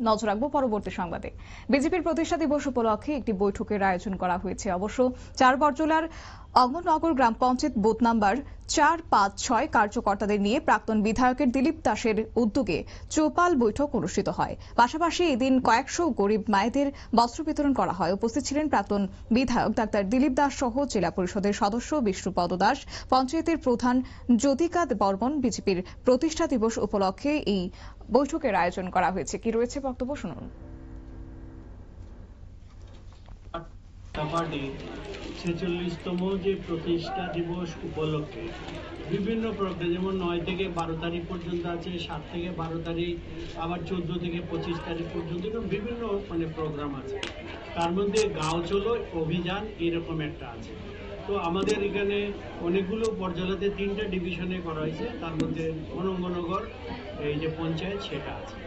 নজর রাখবো পরবর্তী সংবাদে। বিজেপির প্রতিষ্ঠা দিবস উপলক্ষে একটি বৈঠকের আয়োজন করা হয়েছে। অবশ্য ৪ বরজলার অঙ্গননগর গ্রাম পঞ্চায়েত বুথ নাম্বার ৪, ৫, ৬ কার্যকর্তাদের নিয়ে প্রাক্তন বিধায়কের দিলীপ দাসের উদ্যোগে চৌপাল বৈঠক অনুষ্ঠিত হয়। পাশাপাশি এদিন কয়েকশো গরিব মায়েদের বস্ত্র বিতরণ করা হয়। উপস্থিত ছিলেন প্রাক্তন বিধায়ক ডাক্তার দিলীপ দাস সহ জেলা পরিষদের সদস্য বিষ্ণুপদ দাস, পঞ্চায়েতের প্রধান জ্যোতিকা বর্মন। বিজেপির প্রতিষ্ঠা দিবস উপলক্ষে এই বৈঠকের আয়োজন করা হয়েছে। কি রয়েছে বক্তব্য শুনুন। পার্টি ৪৬তম যে প্রতিষ্ঠা দিবস উপলক্ষে বিভিন্ন প্রোগ্রাম, যেমন ৯ থেকে ১২ তারিখ পর্যন্ত আছে, ৭ থেকে ১২ তারিখ, আবার ১৪ থেকে ২৫ তারিখ পর্যন্ত বিভিন্ন প্রোগ্রাম আছে। তার মধ্যে গাঁও চলো অভিযান এরকম একটা আছে। তো আমাদের এখানে অনেকগুলো পর্যালাতে ৩টা ডিভিশনে করা হয়েছে, তার মধ্যে অনঙ্গনগর এই যে পঞ্চায়েত সেটা আছে।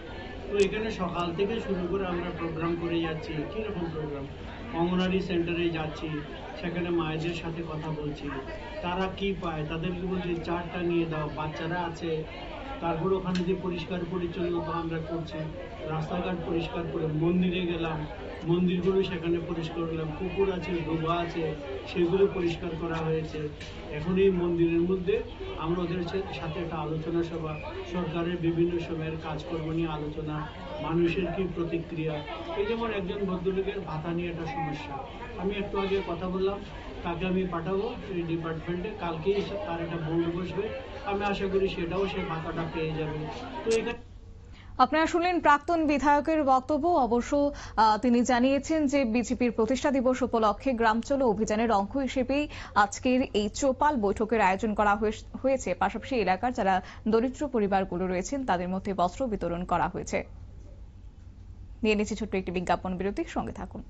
তো এখানে সকাল থেকে শুরু করে আমরা প্রোগ্রাম করে যাচ্ছি। কীরকম প্রোগ্রাম? অঙ্গনারী সেন্টারে যাচ্ছি, সেখানে মায়েদের সাথে কথা বলছি, তারা কি পায়, তাদেরকে বলছি চারটা নিয়ে দাও, বাচ্চারা আছে। তারপর ওখানে যে পরিষ্কার পরিচ্ছন্নতা আমরা করছি, রাস্তাঘাট পরিষ্কার করে, মন্দিরে গেলাম, মন্দিরগুলো সেখানে পরিষ্কার করলাম, পুকুর আছে, ডোবা আছে, সেগুলো পরিষ্কার করা হয়েছে। এখন এই মন্দিরের মধ্যে আমরা ওদের সাথে একটা আলোচনা সভা, সরকারের বিভিন্ন সময়ের কাজকর্ম নিয়ে আলোচনা, মানুষের কি প্রতিক্রিয়া। এই যেমন একজন ভদ্রলোকের ভাতা নিয়ে একটা সমস্যা, আমি একটু আগে কথা বললাম, তাকে আমি পাঠাবো এই ডিপার্টমেন্টে, কালকেই তার একটা বোর্ড বসবে, আমি আশা করি সেটাও সে ভাতাটা পেয়ে যাবে। তো এখানে আপনারা শুনলেন প্রাক্তন বিধায়কের বক্তব্য। অবশ্য তিনি জানিয়েছেন যে বিজেপির প্রতিষ্ঠা দিবস উপলক্ষে গ্রাম চলো অভিযানের অংশ হিসেবেই আজকের এই চৌপাল বৈঠকের আয়োজন করা হয়েছে। পাশাপাশি এলাকার যারা দরিদ্র পরিবারগুলো রয়েছেন তাদের মধ্যে বস্ত্র বিতরণ করা হয়েছে। নিয়ে নিচ্ছে ছোট্ট একটি বিজ্ঞাপন বিরতি, সঙ্গে থাকুন।